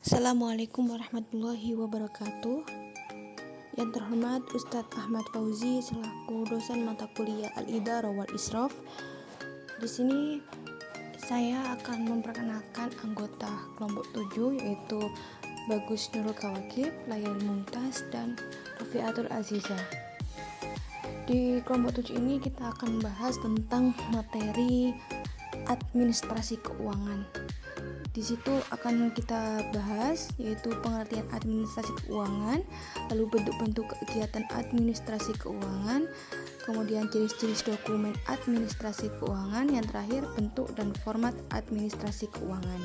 Assalamualaikum warahmatullahi wabarakatuh. Yang terhormat Ustadz Ahmad Fauzi selaku dosen mata kuliah Al-Idarah wal Israf. Di sini saya akan memperkenalkan anggota kelompok 7 yaitu Bagus Nurul Kawakib, Layal Mumtaz, dan Rafiatul Azizah. Di kelompok 7 ini kita akan membahas tentang materi administrasi keuangan. Di situ akan kita bahas yaitu pengertian administrasi keuangan, lalu bentuk-bentuk kegiatan administrasi keuangan, kemudian jenis-jenis dokumen administrasi keuangan, yang terakhir bentuk dan format administrasi keuangan.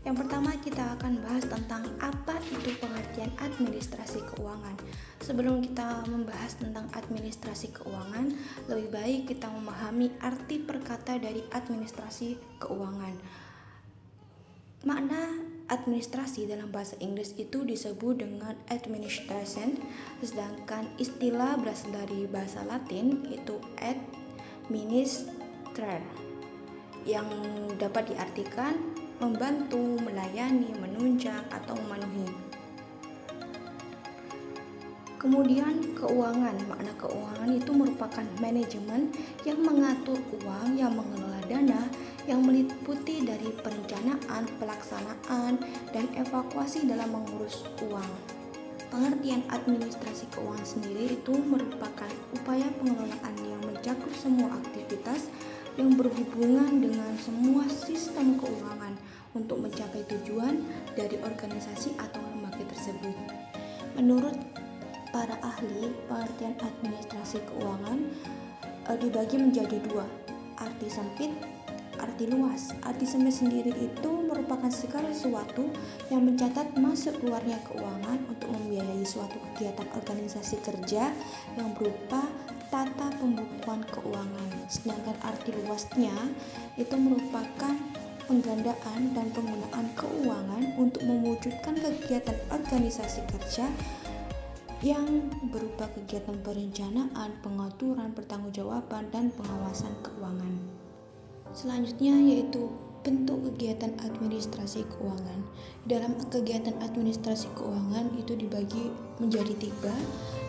Yang pertama kita akan bahas tentang apa itu pengertian administrasi keuangan. Sebelum kita membahas tentang administrasi keuangan, lebih baik kita memahami arti perkata dari administrasi keuangan. Makna administrasi dalam bahasa Inggris itu disebut dengan administration, sedangkan istilah berasal dari bahasa Latin itu administrare, yang dapat diartikan membantu, melayani, menunjang, atau memenuhi. Kemudian keuangan, makna keuangan itu merupakan manajemen yang mengatur uang, yang mengelola dana, yang meliputi dari perencanaan, pelaksanaan, dan evakuasi dalam mengurus uang. Pengertian administrasi keuangan sendiri itu merupakan upaya pengelolaan yang mencakup semua aktivitas yang berhubungan dengan semua sistem keuangan untuk mencapai tujuan dari organisasi atau lembaga tersebut. Menurut para ahli, pengertian administrasi keuangan dibagi menjadi dua, arti sempit, arti luas. Arti sempit sendiri itu merupakan segala sesuatu yang mencatat masuk keluarnya keuangan untuk membiayai suatu kegiatan organisasi kerja yang berupa tata pembukuan keuangan. Sedangkan arti luasnya itu merupakan penggandaan dan penggunaan keuangan untuk mewujudkan kegiatan organisasi kerja yang berupa kegiatan perencanaan, pengaturan, pertanggungjawaban, dan pengawasan keuangan. Selanjutnya yaitu bentuk kegiatan administrasi keuangan. Dalam kegiatan administrasi keuangan itu dibagi menjadi tiga,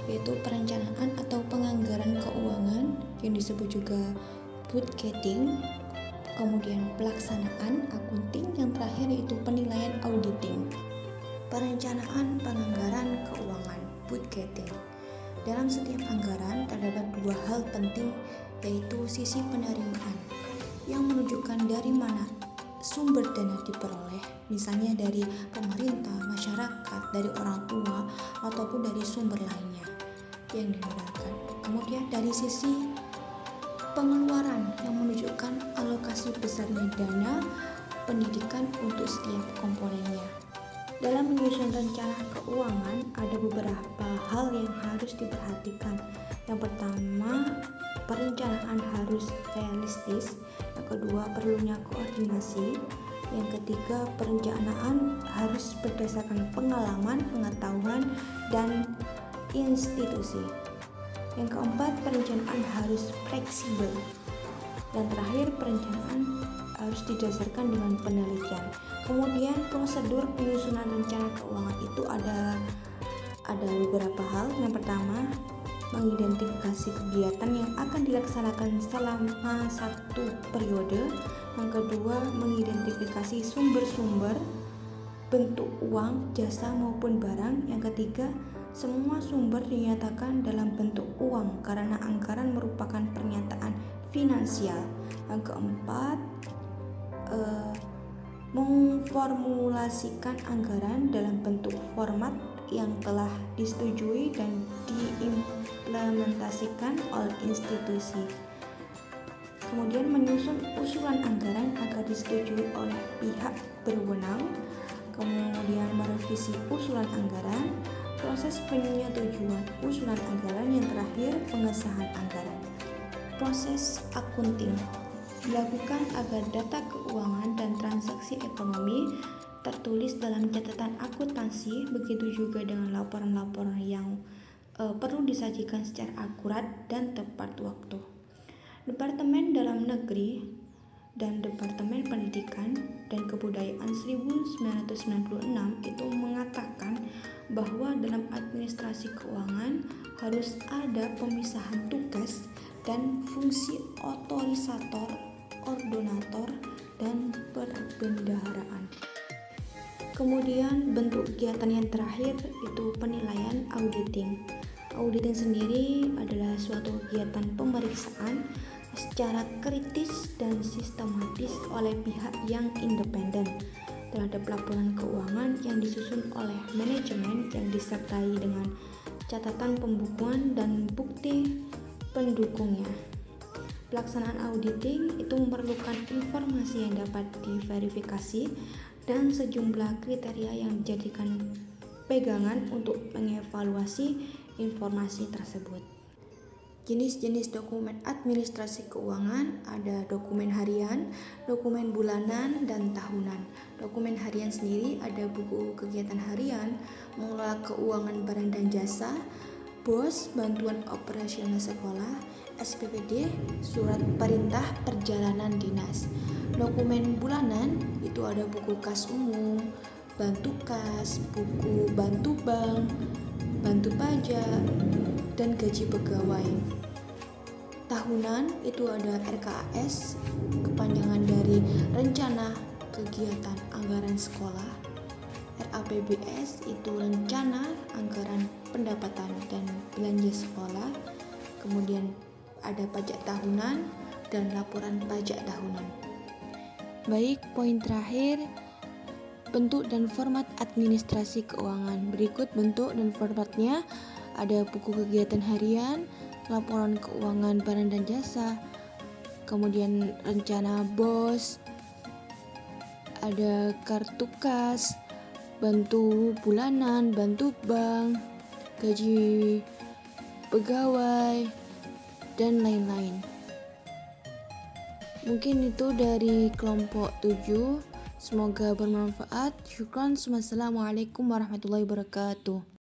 yaitu perencanaan atau penganggaran keuangan yang disebut juga budgeting, kemudian pelaksanaan accounting, yang terakhir yaitu penilaian auditing. Perencanaan penganggaran keuangan budgeting. Dalam setiap anggaran terdapat dua hal penting, yaitu sisi penerimaan yang menunjukkan dari mana sumber dana diperoleh, misalnya dari pemerintah, masyarakat, dari orang tua, ataupun dari sumber lainnya yang digunakan. Kemudian dari sisi pengeluaran yang menunjukkan alokasi besarnya dana pendidikan untuk setiap komponennya. Dalam menyusun rencana keuangan ada beberapa hal yang harus diperhatikan. Yang pertama, perencanaan harus realistis. Yang kedua, perlunya koordinasi. Yang ketiga, perencanaan harus berdasarkan pengalaman, pengetahuan, dan institusi. Yang keempat, perencanaan harus fleksibel. Dan terakhir, perencanaan harus didasarkan dengan penelitian. Kemudian prosedur penyusunan rencana keuangan itu ada beberapa hal. Yang pertama, mengidentifikasi kegiatan yang akan dilaksanakan selama satu periode. Yang kedua, mengidentifikasi sumber-sumber bentuk uang, jasa maupun barang. Yang ketiga, semua sumber dinyatakan dalam bentuk uang karena anggaran merupakan pernyataan finansial. Yang keempat, memformulasikan anggaran dalam bentuk format yang telah disetujui dan diimplementasikan oleh institusi. Kemudian menyusun usulan anggaran agar disetujui oleh pihak berwenang. Kemudian merevisi usulan anggaran, proses penyetujuan usulan anggaran, yang terakhir pengesahan anggaran. Proses akunting dilakukan agar data keuangan dan transaksi ekonomi tertulis dalam catatan akuntansi, begitu juga dengan laporan-laporan yang perlu disajikan secara akurat dan tepat waktu. Departemen Dalam Negeri dan Departemen Pendidikan dan Kebudayaan 1996 itu mengatakan bahwa dalam administrasi keuangan harus ada pemisahan tugas dan fungsi otorisator, ordonator, dan perbendaharaan. Kemudian bentuk kegiatan yang terakhir itu penilaian auditing. Auditing sendiri adalah suatu kegiatan pemeriksaan secara kritis dan sistematis oleh pihak yang independen terhadap laporan keuangan yang disusun oleh manajemen yang disertai dengan catatan pembukuan dan bukti pendukungnya. Pelaksanaan auditing itu memerlukan informasi yang dapat diverifikasi dan sejumlah kriteria yang dijadikan pegangan untuk mengevaluasi informasi tersebut. Jenis-jenis dokumen administrasi keuangan ada dokumen harian, dokumen bulanan, dan tahunan. Dokumen harian sendiri ada buku kegiatan harian, mengelola keuangan barang dan jasa, BOS, bantuan operasional sekolah, SPPD, surat perintah perjalanan dinas. Dokumen bulanan itu ada buku kas umum, bantu kas, buku bantu bank, bantu pajak, dan gaji pegawai. Tahunan itu ada RKAS, kepanjangan dari Rencana Kegiatan Anggaran Sekolah. RAPBS itu Rencana Anggaran Pendapatan dan Belanja Sekolah. Kemudian ada pajak tahunan dan laporan pajak tahunan. Baik, poin terakhir, bentuk dan format administrasi keuangan. Berikut bentuk dan formatnya. Ada buku kegiatan harian, laporan keuangan barang dan jasa, kemudian rencana BOS, ada kartu kas, bantu bulanan, bantu bank, gaji pegawai, dan lain-lain. Mungkin itu dari kelompok 7. Semoga bermanfaat. Syukran. Wassalamualaikum warahmatullahi wabarakatuh.